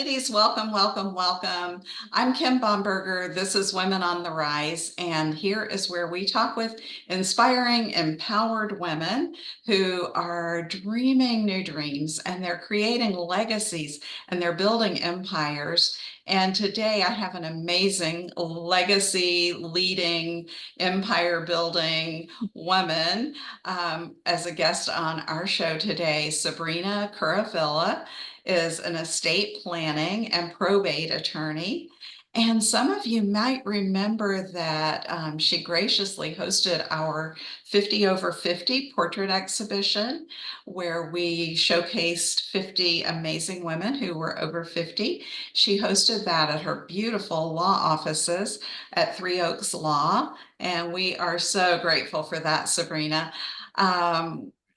Ladies, welcome, welcome, welcome. I'm Kim Bomberger. This is Women on the Rise, and here is where we talk with inspiring, empowered women who are dreaming new dreams and they're creating legacies and they're building empires. And today I have an amazing legacy leading, empire building woman as a guest on our show today, Sabrina Kuravilla is an estate planning and probate attorney. And some of you might remember that she graciously hosted our 50 over 50 portrait exhibition, where we showcased 50 amazing women who were over 50. She hosted that at her beautiful law offices at Three Oaks Law, and we are so grateful for that, Sabrina.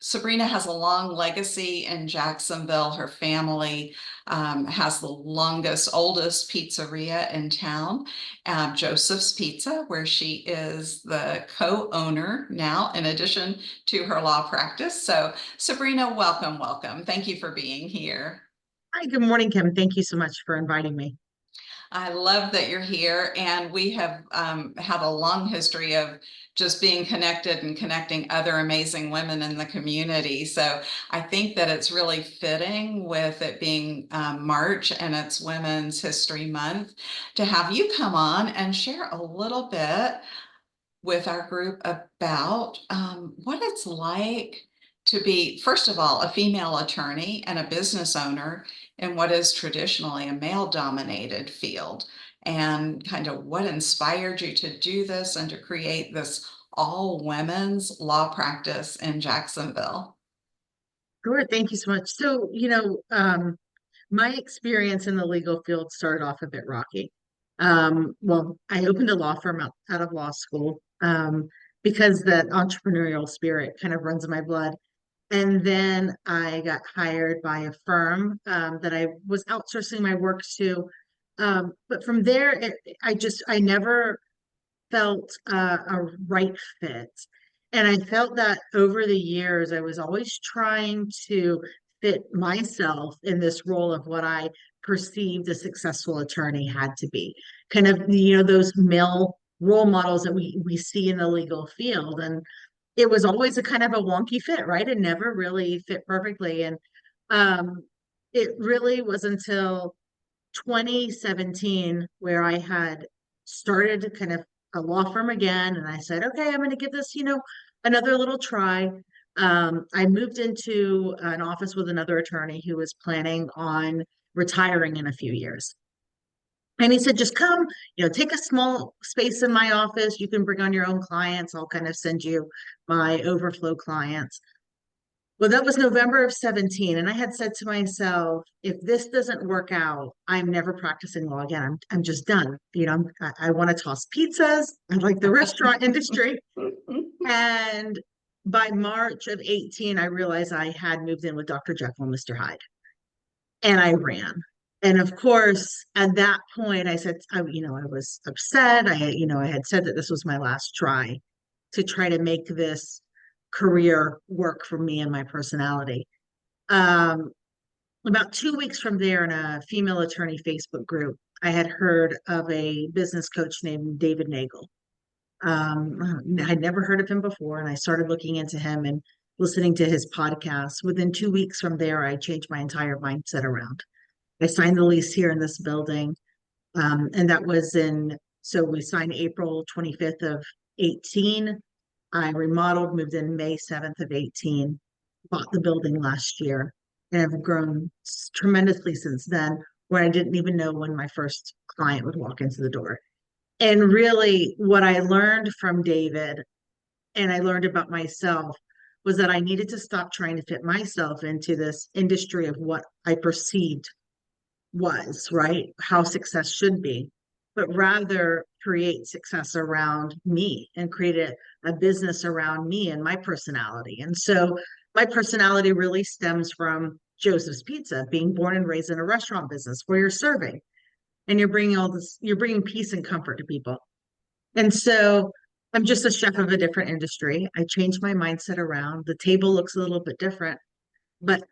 Sabrina has a long legacy in Jacksonville. Her family has the longest, oldest pizzeria in town, Joseph's Pizza, where she is the co-owner now, in addition to her law practice. So, Sabrina, welcome, welcome. Thank you for being here. Hi, good morning, Kim. Thank you so much for inviting me. I love that you're here, and we have had a long history of just being connected and connecting other amazing women in the community. So I think that it's really fitting, with it being March and it's Women's History Month, to have you come on and share a little bit with our group about what it's like to be, first of all, a female attorney and a business owner in what is traditionally a male-dominated field, and kind of what inspired you to do this and to create this all-women's law practice in Jacksonville. Sure, thank you so much. My experience in the legal field started off a bit rocky. Well, I opened a law firm out of law school because that entrepreneurial spirit kind of runs in my blood. And then I got hired by a firm that I was outsourcing my work to. But from there, I never felt a right fit. And I felt that over the years, I was always trying to fit myself in this role of what I perceived a successful attorney had to be. Kind of, those male role models that we see in the legal field. And it was always a kind of a wonky fit, right? It never really fit perfectly. And um, it really was until 2017 where I had started kind of a law firm again, and I said, okay, I'm going to give this, another little try. I moved into an office with another attorney who was planning on retiring in a few years. And he said, just come, take a small space in my office. You can bring on your own clients. I'll kind of send you my overflow clients. Well, that was November of 17. And I had said to myself, if this doesn't work out, I'm never practicing law again. I'm just done. I want to toss pizzas. I like the restaurant industry. And by March of 18, I realized I had moved in with Dr. Jekyll and Mr. Hyde. And I ran. And of course, at that point, I said, I was upset. I had said that this was my last try to try to make this career work for me and my personality. Um, about 2 weeks from there, in a female attorney Facebook group, I had heard of a business coach named David Nagel. I'd never heard of him before, and I started looking into him and listening to his podcast. Within 2 weeks from there, I changed my entire mindset around. I signed the lease here in this building, and so we signed April 25th of 18. I remodeled, moved in May 7th of 18, bought the building last year, and have grown tremendously since then, where I didn't even know when my first client would walk into the door. And really, what I learned from David and I learned about myself was that I needed to stop trying to fit myself into this industry of what I perceived was, right? How success should be, but rather create success around me and create a business around me and my personality. And so my personality really stems from Joseph's Pizza, being born and raised in a restaurant business where you're serving and you're bringing peace and comfort to people. And so I'm just a chef of a different industry. I changed my mindset around. The table looks a little bit different, but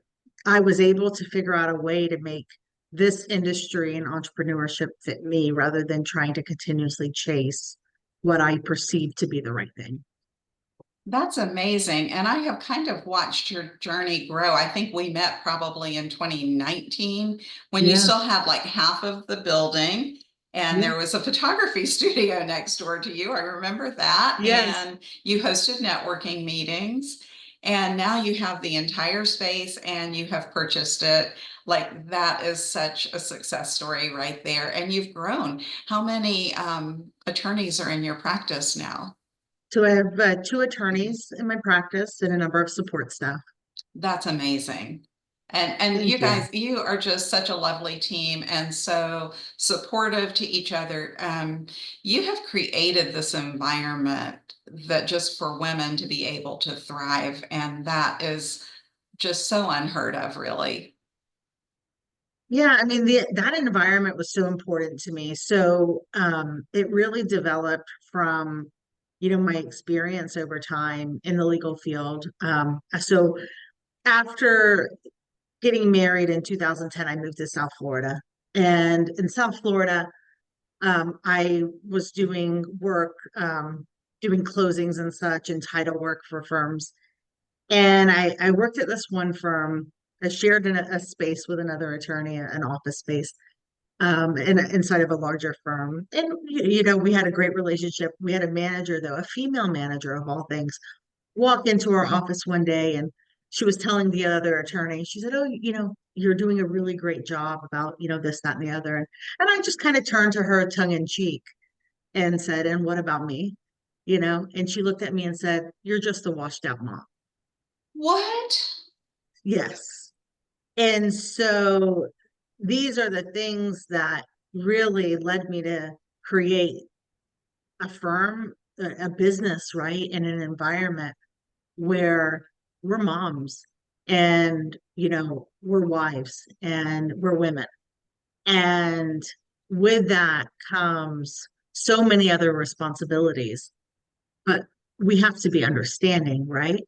I was able to figure out a way to make this industry and entrepreneurship fit me rather than trying to continuously chase what I perceive to be the right thing. That's amazing. And I have kind of watched your journey grow. I think we met probably in 2019 when you Yeah. still had like half of the building and Yeah. there was a photography studio next door to you. I remember that. Yes. And you hosted networking meetings. And now you have the entire space and you have purchased it. Like that is such a success story right there. And you've grown. How many attorneys are in your practice now? So I have two attorneys in my practice and a number of support staff. That's amazing. And you Thank you. guys, you are just such a lovely team and so supportive to each other. You have created this environment that just for women to be able to thrive, and that is just so unheard of, really. Yeah, I mean that environment was so important to me. So it really developed from, my experience over time in the legal field. So after getting married in 2010, I moved to South Florida. And in South Florida, I was doing work, doing closings and such, and title work for firms. And I worked at this one firm. I shared a space with another attorney, an office space, inside of a larger firm. And, we had a great relationship. We had a manager, though, a female manager of all things, walked into our office one day and she was telling the other attorney, she said, "Oh, you're doing a really great job about, this, that, and the other." And I just kind of turned to her tongue in cheek and said, "And what about me?" And she looked at me and said, "You're just a washed out mom." What? Yes. And so these are the things that really led me to create a firm, a business, right? In an environment where we're moms and, we're wives and we're women. And with that comes so many other responsibilities, but we have to be understanding, right?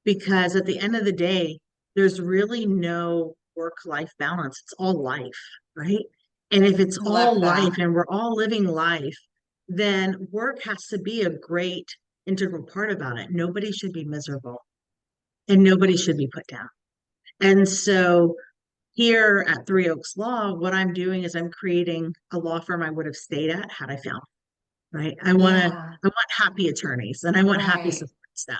Because at the end of the day, there's really no work-life balance. It's all life, right? And if it's I love all life that. and we're all living life, then work has to be a great integral part about it. Nobody should be miserable and nobody should be put down. And so here at Three Oaks Law, what I'm doing is I'm creating a law firm I would have stayed at had I found, right? Yeah, I want happy attorneys and I want happy right. support staff.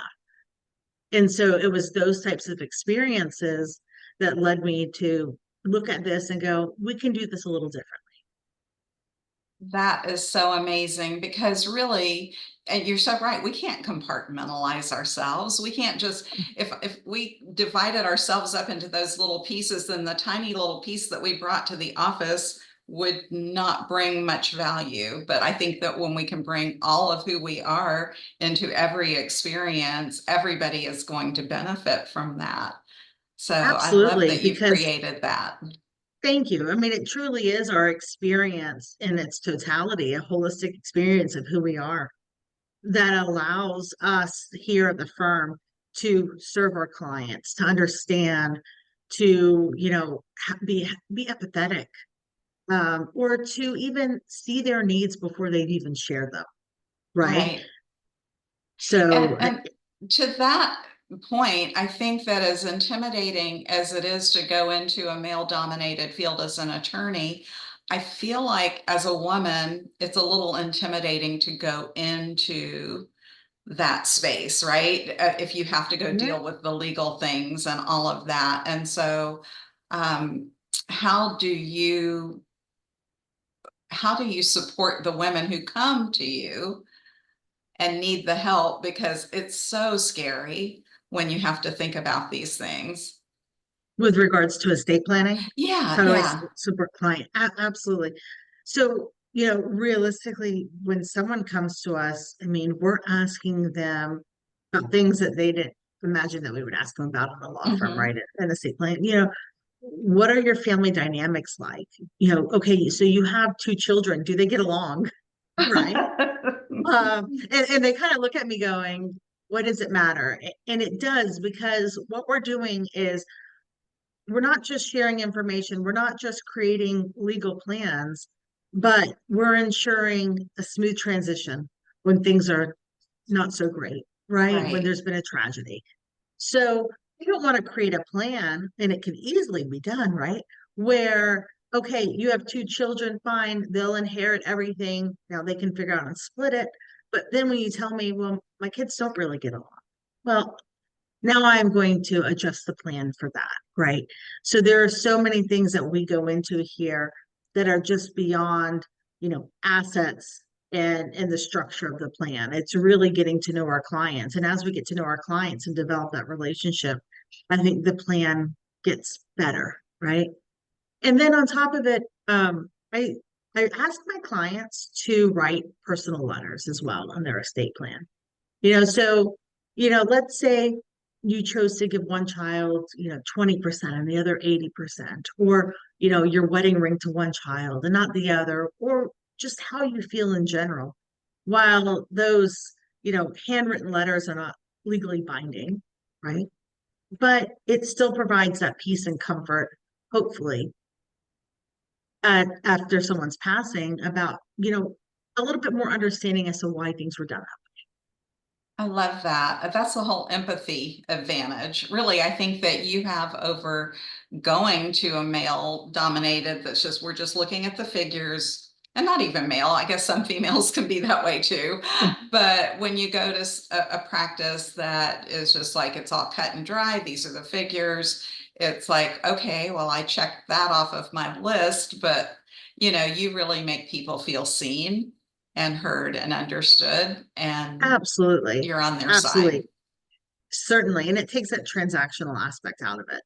And so it was those types of experiences that led me to look at this and go, we can do this a little different. That is so amazing because really, and you're so right, we can't compartmentalize ourselves. We can't just, if we divided ourselves up into those little pieces, then the tiny little piece that we brought to the office would not bring much value. But I think that when we can bring all of who we are into every experience, everybody is going to benefit from that. So I love Absolutely, that you've because created that. thank you. I mean, it truly is our experience in its totality, a holistic experience of who we are that allows us here at the firm to serve our clients, to understand, to, be empathetic, or to even see their needs before they've even shared them, right? Right. So, And to that point, I think that as intimidating as it is to go into a male-dominated field as an attorney, I feel like as a woman, it's a little intimidating to go into that space, right? If you have to go yeah, deal with the legal things and all of that. And so, um, how do you how do you support the women who come to you and need the help because it's so scary when you have to think about these things. with regards to estate planning, Yeah, how do I yeah. support client? Absolutely. So, realistically, when someone comes to us, I mean, we're asking them about things that they didn't imagine that we would ask them about in a law firm, Hmm. right? An estate plan. What are your family dynamics like? Okay, so you have two children. Do they get along? Right. And they kind of look at me going, what does it matter? And it does, because what we're doing is we're not just sharing information, we're not just creating legal plans, but we're ensuring a smooth transition when things are not so great, right? When Right. there's been a tragedy. So you don't want to create a plan, and it can easily be done, right? Where, okay, you have two children, fine, they'll inherit everything. Now they can figure out and split it. But then when you tell me, well, my kids don't really get along. Well, now I'm going to adjust the plan for that, right? So there are so many things that we go into here that are just beyond, assets and the structure of the plan. It's really getting to know our clients. And as we get to know our clients and develop that relationship, I think the plan gets better, right? And then on top of it, I ask my clients to write personal letters as well on their estate plan. So, let's say you chose to give one child, 20% and the other 80%, or, your wedding ring to one child and not the other, or just how you feel in general. While those, handwritten letters are not legally binding, right? But it still provides that peace and comfort, hopefully, after someone's passing about, a little bit more understanding as to why things were done. I love that. That's the whole empathy advantage. Really, I think that you have over going to a male dominated that's just, we're just looking at the figures, and not even male. I guess some females can be that way too. But when you go to a practice that is just like it's all cut and dry, these are the figures, it's like, okay, well, I checked that off of my list, but you really make people feel seen and heard and understood, and Absolutely. you're on their side. Absolutely. Certainly. And it takes that transactional aspect out of it.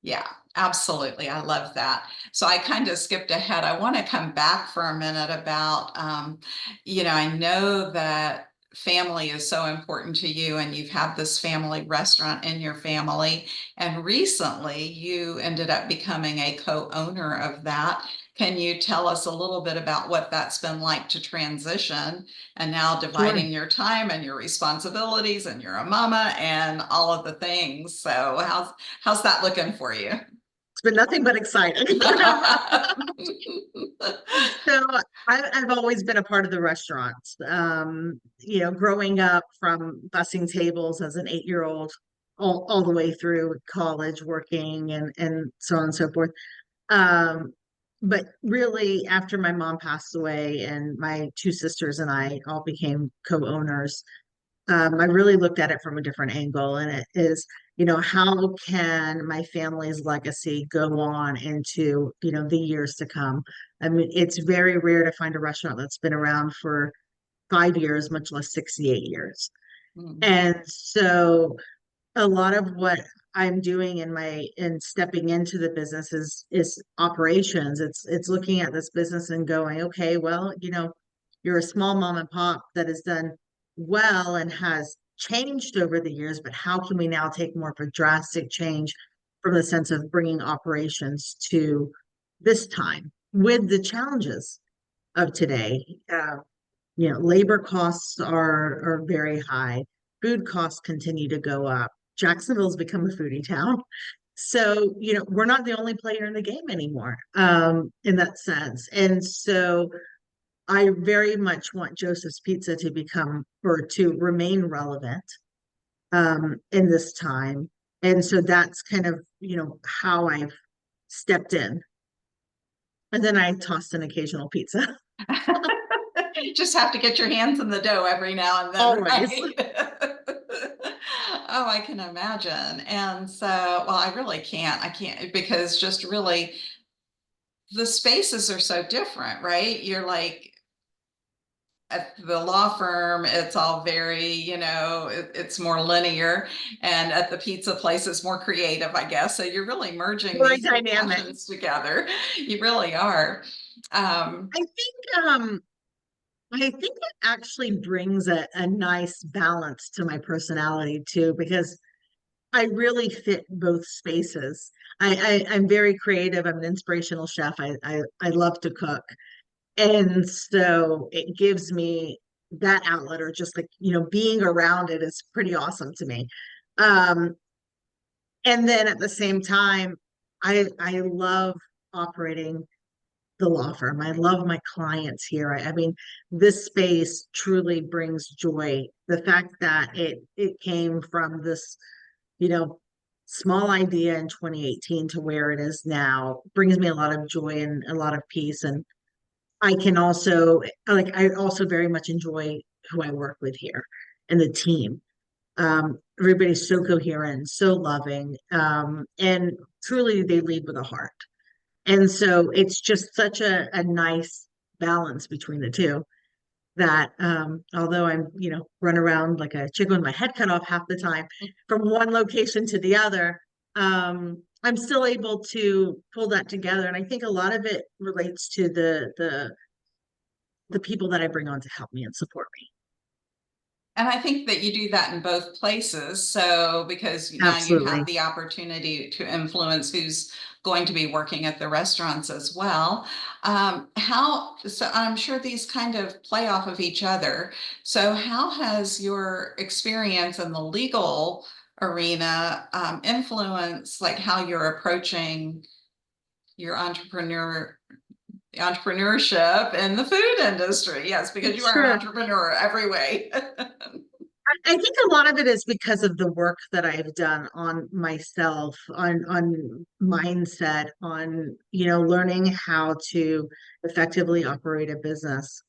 Yeah, absolutely. I love that. So I kind of skipped ahead. I want to come back for a minute about, I know that family is so important to you, and you've had this family restaurant in your family. And recently you ended up becoming a co-owner of that. Can you tell us a little bit about what that's been like to transition and now Sure. dividing your time and your responsibilities, and you're a mama and all of the things? So how's that looking for you? It's been nothing but exciting. So I've always been a part of the restaurants. Growing up from bussing tables as an 8-year old, all the way through college, working and so on and so forth. Um, but really, after my mom passed away and my two sisters and I all became co-owners, I really looked at it from a different angle, and it is, how can my family's legacy go on into, the years to come? I mean, it's very rare to find a restaurant that's been around for 5 years, much less 68 years. Mm. And so a lot of what I'm doing in stepping into the business is operations. It's looking at this business and going, okay, well, you're a small mom and pop that has done well and has changed over the years, but how can we now take more of a drastic change from the sense of bringing operations to this time with the challenges of today? Labor costs are very high. Food costs continue to go up. Jacksonville's become a foodie town. So, we're not the only player in the game anymore, in that sense. And so I very much want Joseph's Pizza to become or to remain relevant in this time. And so that's kind of, how I've stepped in. And then I tossed an occasional pizza. You just have to get your hands in the dough every now and then, Always. right? Oh, I can imagine. And so, well, I really can't. I can't, because just really the spaces are so different, right? You're like, at the law firm, it's all very, it's more linear. And at the pizza place, it's more creative, I guess. So you're really merging Very these two dynamic. passions together. You really are. I think um I think it actually brings a nice balance to my personality too, because I really fit both spaces. I'm very creative. I'm an inspirational chef. I love to cook. And so it gives me that outlet, or just like, being around it is pretty awesome to me. Um, and then at the same time, I love operating the law firm. I love my clients here. I mean, this space truly brings joy. The fact that it came from this, you know, small idea in 2018 to where it is now brings me a lot of joy and a lot of peace. And I can also I also very much enjoy who I work with here and the team. Everybody's so coherent, so loving, and truly they lead with a heart. And so it's just such a nice balance between the two that although I'm, run around like a chicken with my head cut off half the time from one location to the other, I'm still able to pull that together. And I think a lot of it relates to the people that I bring on to help me and support me. And I think that you do that in both places. So, because now you have Absolutely. the opportunity to influence who's going to be working at the restaurants as well. So I'm sure these kind of play off of each other. So, how has your experience in the legal arena influenced like how you're approaching your entrepreneurship in the food industry? Yes, because you are an Sure. entrepreneur every way. I think a lot of it is because of the work that I've done on myself, on mindset, on learning how to effectively operate a business.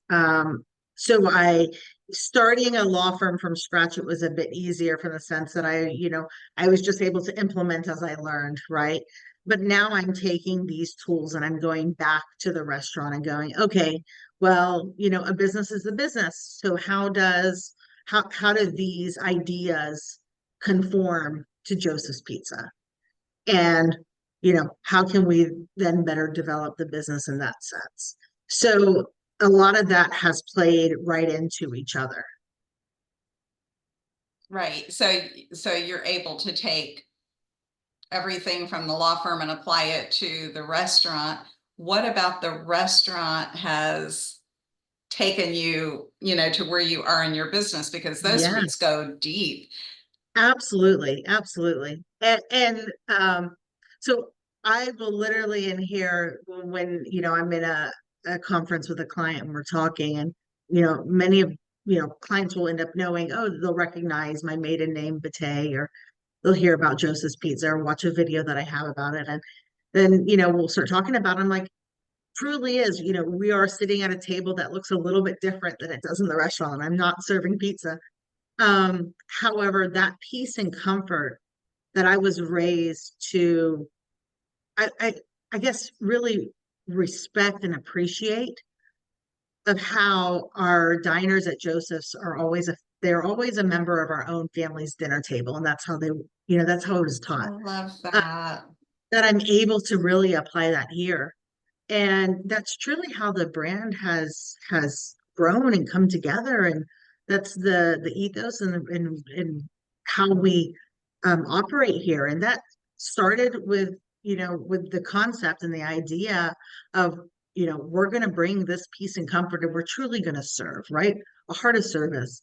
So I starting a law firm from scratch, it was a bit easier from the sense that I was just able to implement as I learned, right? But now I'm taking these tools and I'm going back to the restaurant and going, okay, well, a business is a business. So how do these ideas conform to Joseph's Pizza? And how can we then better develop the business in that sense? So a lot of that has played right into each other. Right. So you're able to take everything from the law firm and apply it to the restaurant. What about the restaurant has taken you, to where you are in your business? Because those Yeah, roots go deep. absolutely, absolutely. And so I will literally in here when I'm in a conference with a client and we're talking, and many of clients will end up knowing, oh, they'll recognize my maiden name, Bate, or they'll hear about Joseph's Pizza or watch a video that I have about it. And then, we'll start talking about it. I'm like, truly is, we are sitting at a table that looks a little bit different than it does in the restaurant. I'm not serving pizza. However, that peace and comfort that I was raised to, I, I, I guess, really respect and appreciate of how our diners at Joseph's are they're always a member of our own family's dinner table. And that's how that's how it was I taught. love Uh, that. that I'm able to really apply that here. And that's truly how the brand has grown and come together. And that's the ethos and how we operate here. And that started with the concept and the idea of, we're going to bring this peace and comfort and we're truly going to serve, right? A heart of service.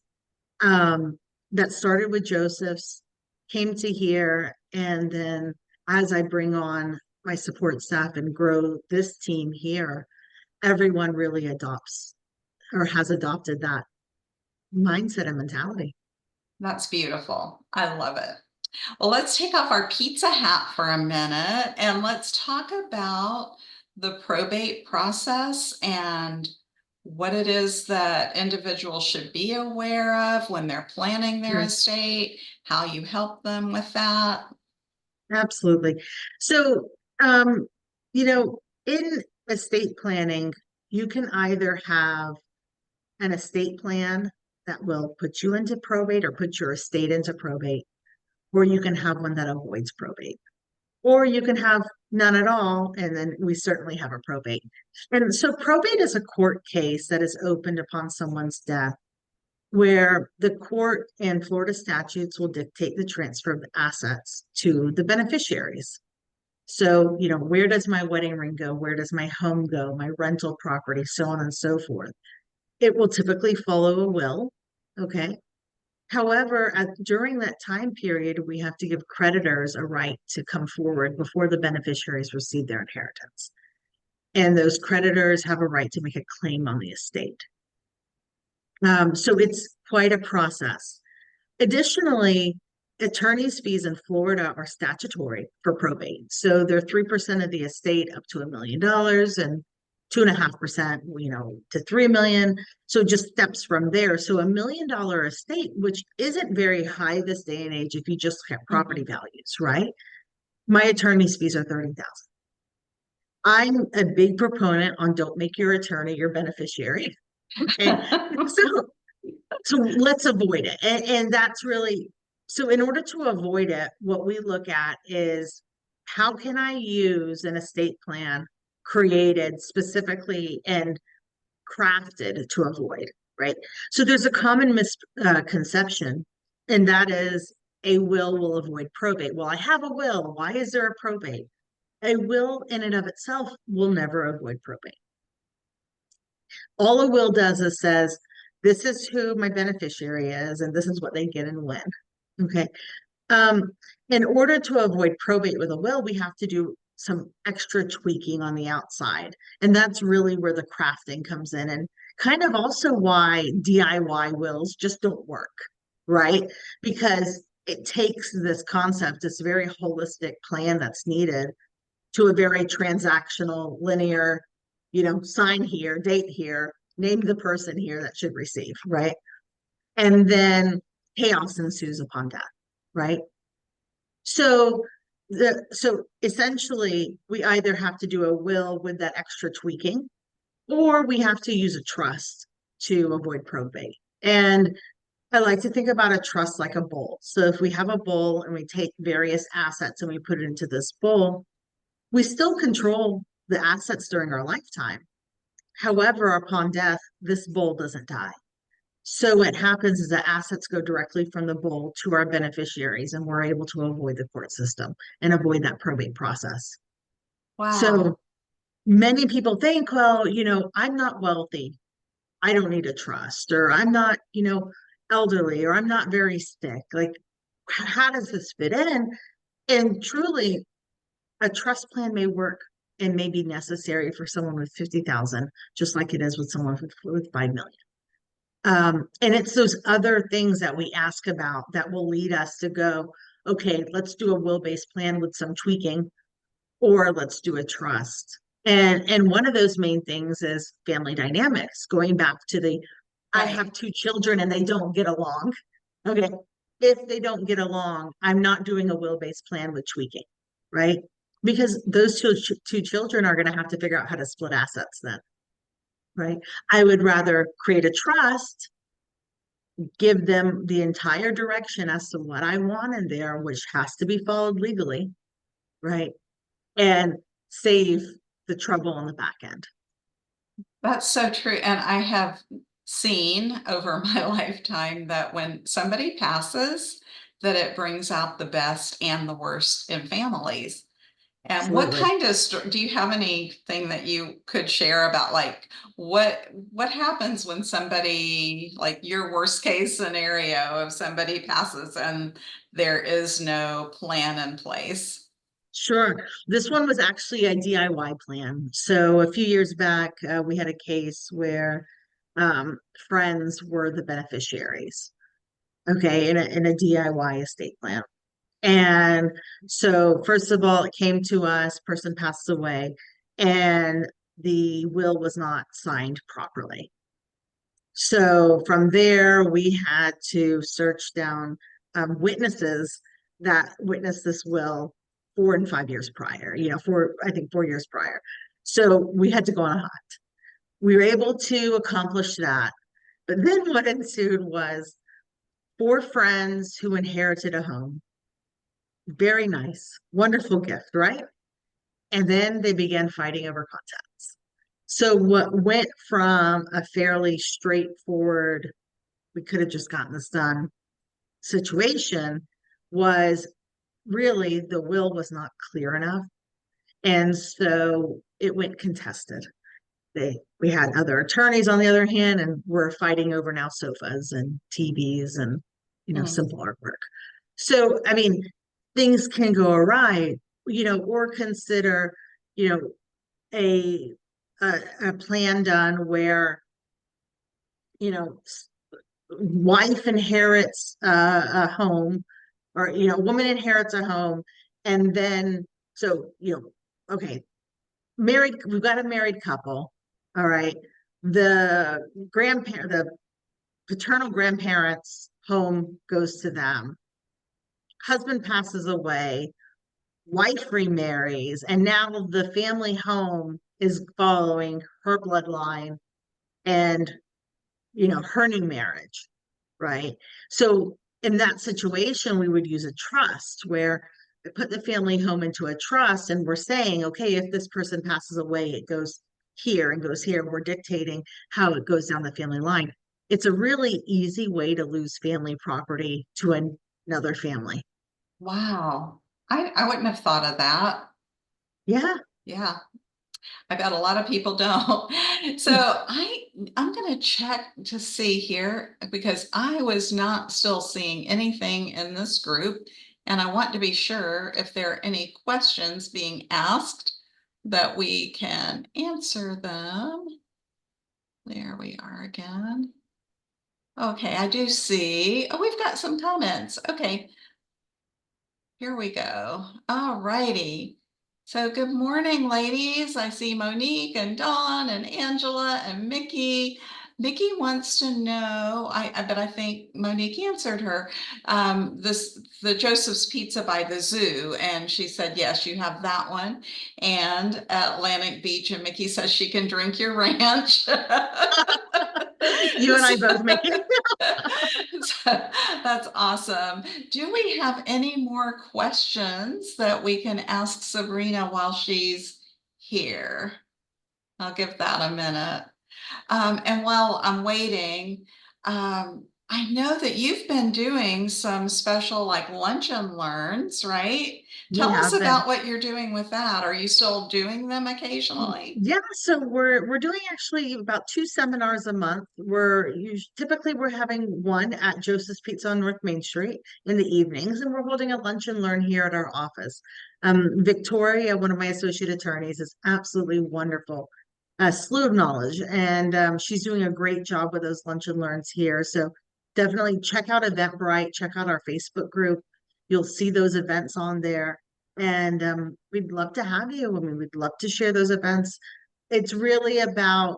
Um, that started with Joseph's, came to here, and then as I bring on my support staff and grow this team here, everyone really adopts or has adopted that mindset and mentality. That's beautiful. I love it. Well, let's take off our pizza hat for a minute and let's talk about the probate process and what it is that individuals should be aware of when they're planning their Sure, estate, how you help them with that. absolutely. So, in estate planning, you can either have an estate plan that will put you into probate or put your estate into probate, or you can have one that avoids probate. Or you can have none at all, and then we certainly have a probate. And so probate is a court case that is opened upon someone's death, where the court and Florida statutes will dictate the transfer of assets to the beneficiaries. So, where does my wedding ring go? Where does my home go? My rental property, so on and so forth. It will typically follow a will. Okay. However, during that time period, we have to give creditors a right to come forward before the beneficiaries receive their inheritance. And those creditors have a right to make a claim on the estate. So it's quite a process. Additionally, attorney's fees in Florida are statutory for probate. So they're 3% of the estate up to $1 million and 2.5%, to 3 million. So it just steps from there. So $1 million estate, which isn't very high this day and age if you just look at property Mhm. values, right? My attorney's fees are 30,000. I'm a big proponent on don't make your attorney your beneficiary. Okay. So so let's avoid it. And that's really, so in order to avoid it, what we look at is how can I use an estate plan created specifically and crafted to avoid, right? So there's a common misconception, and that is a will avoid probate. Well, I have a will. Why is there a probate? A will in and of itself will never avoid probate. All a will does is says, this is who my beneficiary is, and this is what they get and when. Okay. Um, in order to avoid probate with a will, we have to do some extra tweaking on the outside. And that's really where the crafting comes in, and kind of also why DIY wills just don't work, right? Because it takes this concept, this very holistic plan that's needed, to a very transactional, linear, sign here, date here, name the person here that should receive, right? And then chaos ensues upon death, right? So so essentially we either have to do a will with that extra tweaking, or we have to use a trust to avoid probate. And I like to think about a trust like a bowl. So if we have a bowl and we take various assets and we put it into this bowl, we still control the assets during our lifetime. However, upon death, this bowl doesn't die. So what happens is that assets go directly from the bowl to our beneficiaries, and we're able to avoid the court system and avoid that probate process. Wow. So many people think, well, I'm not wealthy. I don't need a trust, or I'm not, elderly, or I'm not very sick. Like, how does this fit in? And truly, a trust plan may work and may be necessary for someone with 50,000, just like it is with someone with 5 million. And it's those other things that we ask about that will lead us to go, okay, let's do a will-based plan with some tweaking, or let's do a trust. And one of those main things is family dynamics, going back to the I Right. have 2 children and they don't get along. Okay. If they don't get along, I'm not doing a will-based plan with tweaking, right? Because those two children are going to have to figure out how to split assets then, right? I would rather create a trust, give them the entire direction as to what I want in there, which has to be followed legally, right? And save the trouble on the back end. That's so true. And I have seen over my lifetime that when somebody passes, that it brings out the best and the worst in families. And what Absolutely. kind of do you have anything that you could share about like what happens when somebody, like your worst case scenario, if somebody passes and there is no plan in place? Sure. This one was actually a DIY plan. So a few years back, we had a case where friends were the beneficiaries, okay, in a DIY estate plan. And so, first of all, it came to us, person passed away, and the will was not signed properly. So from there, we had to search down witnesses that witnessed this will 4 and 5 years prior, I think 4 years prior. So we had to go on a hunt. We were able to accomplish that. But then what ensued was 4 friends who inherited a home. Very nice, wonderful gift, right? And then they began fighting over contents. So what went from a fairly straightforward, we could have just gotten this done situation, was really the will was not clear enough. And so it went contested. We had other attorneys on the other hand, and we're fighting over now sofas and TVs and Mm. simple artwork. So, I mean, things can go awry, or consider, you know, a a plan done where, you know, wife inherits a home, or woman inherits a home, and then so okay, married, we've got a married couple, all right. The paternal grandparents' home goes to them. Husband passes away, wife remarries, and now the family home is following her bloodline and her new marriage, right? So in that situation, we would use a trust where we put the family home into a trust, and we're saying, okay, if this person passes away, it goes here and goes here. We're dictating how it goes down the family line. It's a really easy way to lose family property to another family. Wow. I wouldn't have thought of that. Yeah. Yeah. I bet a lot of people don't. So I'm going to check to see here because I was not still seeing anything in this group, and I want to be sure if there are any questions being asked that we can answer them. There we are again. Okay, I do see. Oh, we've got some comments. Okay, here we go. All righty. So good morning, ladies. I see Monique and Dawn and Angela and Mickey. Mickey wants to know, but I think Monique answered her, the Joseph's Pizza by the zoo. And she said, yes, you have that one. And Atlantic Beach, and Mickey says she can drink your ranch. You and I both make it. So that's awesome. Do we have any more questions that we can ask Sabrina while she's here? I'll give that a minute. And while I'm waiting, I know that you've been doing some special like lunch and learns, right? We Tell us have been. about what you're doing with that. Are you still doing them occasionally? Yeah, so we're doing actually about two seminars a month. Typically we're having one at Joseph's Pizza on North Main Street in the evenings, and we're holding a lunch and learn here at our office. Victoria, one of my associate attorneys, is absolutely wonderful, a slew of knowledge, and she's doing a great job with those lunch and learns here. So definitely check out Eventbrite, check out our Facebook group. You'll see those events on there. And we'd love to have you. I mean, we'd love to share those events. It's really about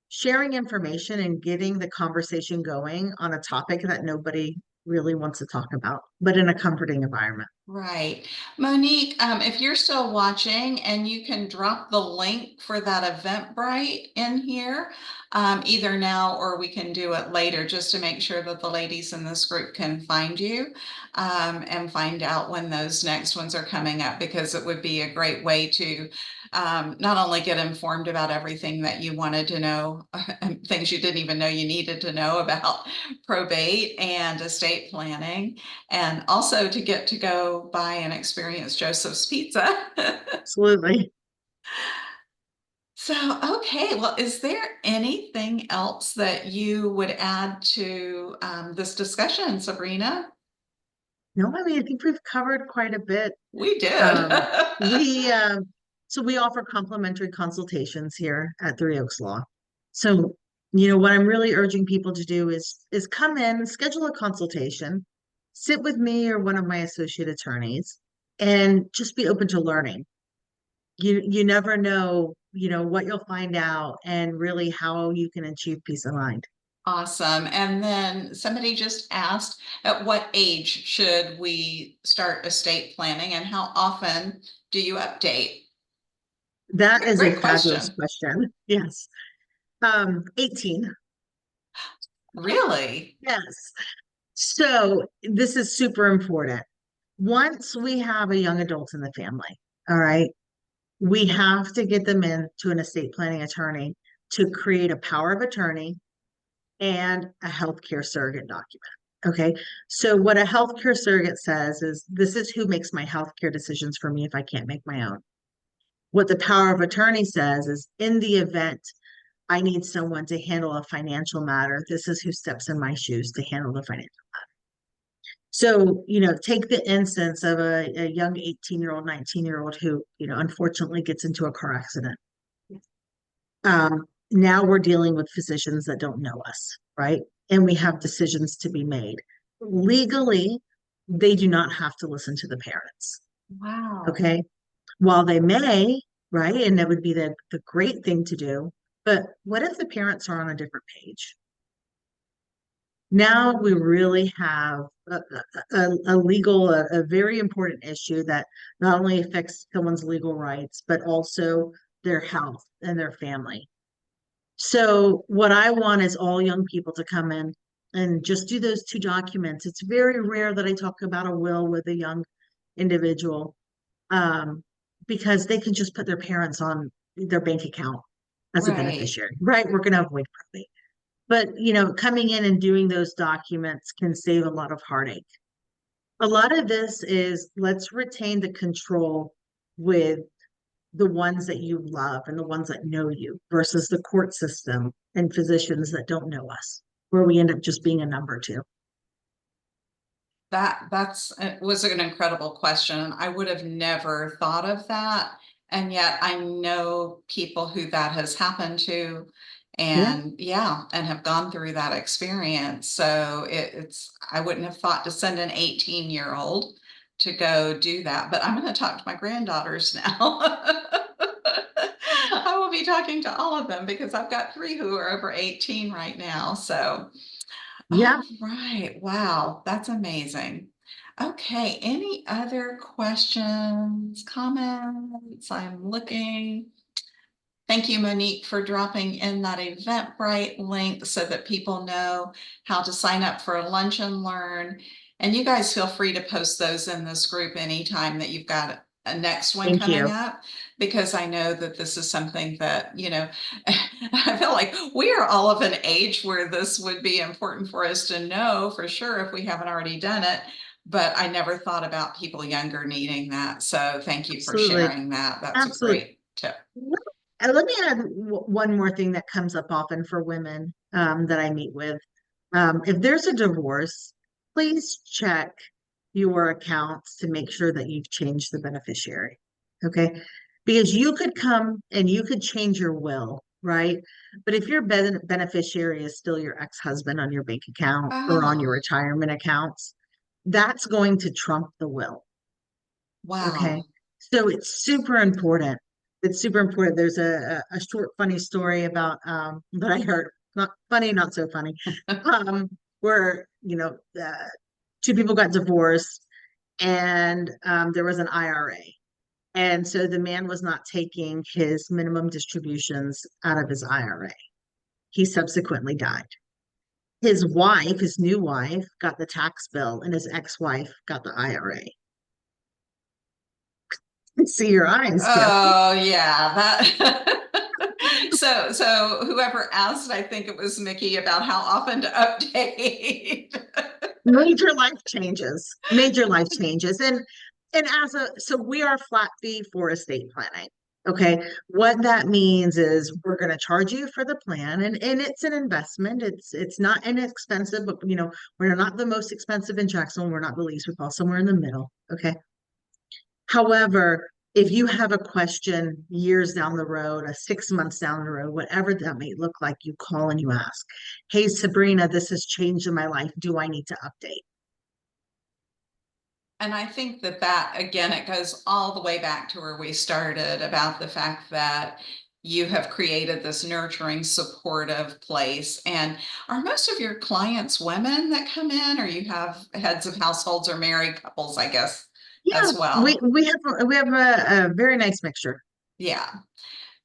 sharing information and getting the conversation going on a topic that nobody really wants to talk about, but in a comforting environment. Right. Monique, if you're still watching and you can drop the link for that Eventbrite in here, either now or we can do it later just to make sure that the ladies in this group can find you and find out when those next ones are coming up, because it would be a great way to not only get informed about everything that you wanted to know, things you didn't even know you needed to know about probate and estate planning, and also to get to go by and experience Joseph's Pizza. Absolutely. So, okay, well, is there anything else that you would add to this discussion, Sabrina? No, I mean, I think we've covered quite a bit. We did. Um, we so we offer complimentary consultations here at Three Oaks Law. So, what I'm really urging people to do is come in, schedule a consultation, sit with me or one of my associate attorneys, and just be open to learning. You never know, what you'll find out and really how you can achieve peace of mind. Awesome. And then somebody just asked, at what age should we start estate planning and how often do you update? That is a Great fabulous question. question. Yes. 18. Really? Yes. So this is super important. Once we have a young adult in the family, all right, we have to get them in to an estate planning attorney to create a power of attorney and a healthcare surrogate document. Okay. So what a healthcare surrogate says is this is who makes my healthcare decisions for me if I can't make my own. What the power of attorney says is in the event I need someone to handle a financial matter, this is who steps in my shoes to handle the financial. So, take the instance of a young 18-year-old, 19-year-old who, unfortunately gets into a car accident. Now we're dealing with physicians that don't know us, right? And we have decisions to be made. Legally, they do not have to listen to the parents. Wow. Okay. While they may, right? And that would be the great thing to do. But what if the parents are on a different page? Now we really have a legal, a very important issue that not only affects someone's legal rights, but also their health and their family. So what I want is all young people to come in and just do those two documents. It's very rare that I talk about a will with a young individual, um, because they can just put their parents on their bank account as a Right. beneficiary, right? We're going to avoid probate. But, coming in and doing those documents can save a lot of heartache. A lot of this is let's retain the control with the ones that you love and the ones that know you versus the court system and physicians that don't know us, where we end up just being a number two. That's was an incredible question. I would have never thought of that. And yet I know people who that has happened to, Yeah. and yeah, and have gone through that experience. So it's, I wouldn't have thought to send an 18-year-old to go do that, but I'm going to talk to my granddaughters now. I will be talking to all of them because I've got three who are over 18 right now. So Yeah. all right. Wow. That's amazing. Okay. Any other questions, comments? I'm looking. Thank you, Monique, for dropping in that Eventbrite link so that people know how to sign up for a lunch and learn. And you guys feel free to post those in this group anytime that you've got a next one Thank coming you. up, because I know that this is something that, I feel like we are all of an age where this would be important for us to know for sure if we haven't already done it. But I never thought about people younger needing that. So thank you for Absolutely. sharing that. That's a Absolutely. great tip. And let me add one more thing that comes up often for women, that I meet with. If there's a divorce, please check your accounts to make sure that you've changed the beneficiary. Okay. Because you could come and you could change your will, right? But if your beneficiary is still your ex-husband on your bank account or on your Oh, retirement accounts, that's going to trump the will. Okay. wow. So it's super important. It's super important. There's a short, funny story about, that I heard, not funny, not so funny, where, two people got divorced and there was an IRA. And so the man was not taking his minimum distributions out of his IRA. He subsequently died. His wife, his new wife, got the tax bill, and his ex-wife got the IRA. See your eyes, Kim. Oh, yeah, that. So whoever asked, I think it was Mickey, about how often to update. Major life changes. And so we are flat fee for estate planning. Okay. What that means is we're going to charge you for the plan, and it's an investment. It's not inexpensive, but we're not the most expensive in Jacksonville. We're not the least. We fall somewhere in the middle. Okay. However, if you have a question years down the road, 6 months down the road, whatever that may look like, you call and you ask, "Hey, Sabrina, this has changed in my life. Do I need to update?" And I think that again, it goes all the way back to where we started about the fact that you have created this nurturing, supportive place. And are most of your clients women that come in, or you have heads of households or married couples, I guess, Yeah, as we well? we have we have a very nice mixture. Yeah.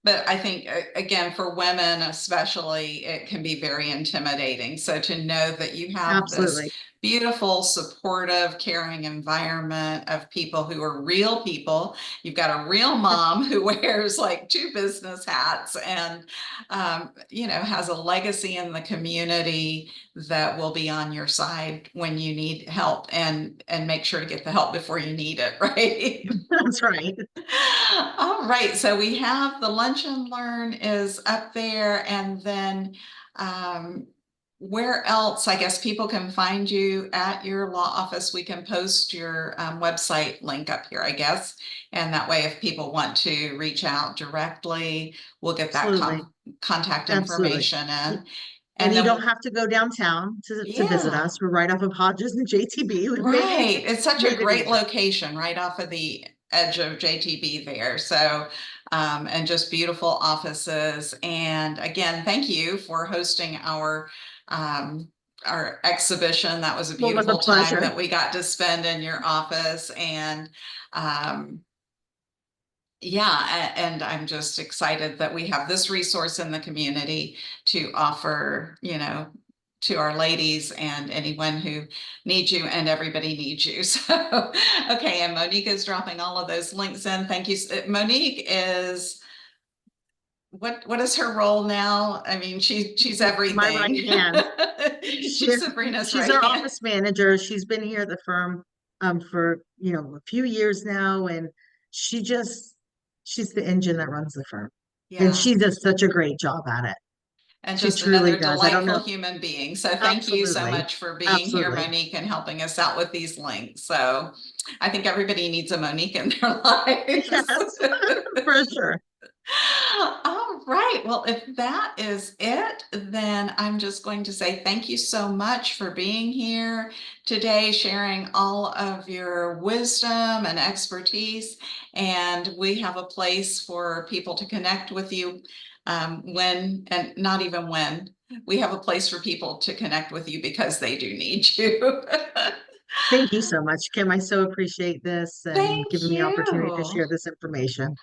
But I think, again, for women especially, it can be very intimidating. So to know that you have this Absolutely. beautiful, supportive, caring environment of people who are real people. You've got a real mom who wears like two business hats and, has a legacy in the community that will be on your side when you need help, and make sure to get the help before you need it, right? That's right. All right, so we have the lunch and learn is up there, and then um, where else, I guess people can find you at your law office? We can post your website link up here, I guess. And that way, if people want to reach out directly, we'll get that Absolutely. contact Absolutely. information in. And And you don't then, have to go downtown to visit yeah, us. We're right off of Hodges and JTB. We've right. It's such a made it great easy. location right off of the edge of JTB there. So, and just beautiful offices. And again, thank you for hosting um, our exhibition. That was a Well, it was a beautiful time pleasure. that we got to spend in your office. And um, yeah, and I'm just excited that we have this resource in the community to offer, to our ladies and anyone who needs you, and everybody needs you. So, okay, and Monique is dropping all of those links in. Thank you. Monique is what is her role now? I mean, she's My right everything. hand. She, She's Sabrina's she's right our hand. office manager. She's been here at the firm for a few years now, and she just she's the engine that runs the firm. And Yeah. she does such a great job at it. And She just truly another does. I don't delightful know. human being. So thank you so Absolutely. much for being here, Absolutely. Monique, and helping us out with these links. So I think everybody needs a Monique in their lives. Yes, for sure. All right. Well, if that is it, then I'm just going to say thank you so much for being here today, sharing all of your wisdom and expertise. And we have a place for people to connect with you when, and not even when, we have a place for people to connect with you because they do need you. Thank you so much, Kim. I so appreciate this and Thank giving me the opportunity to you. share this information.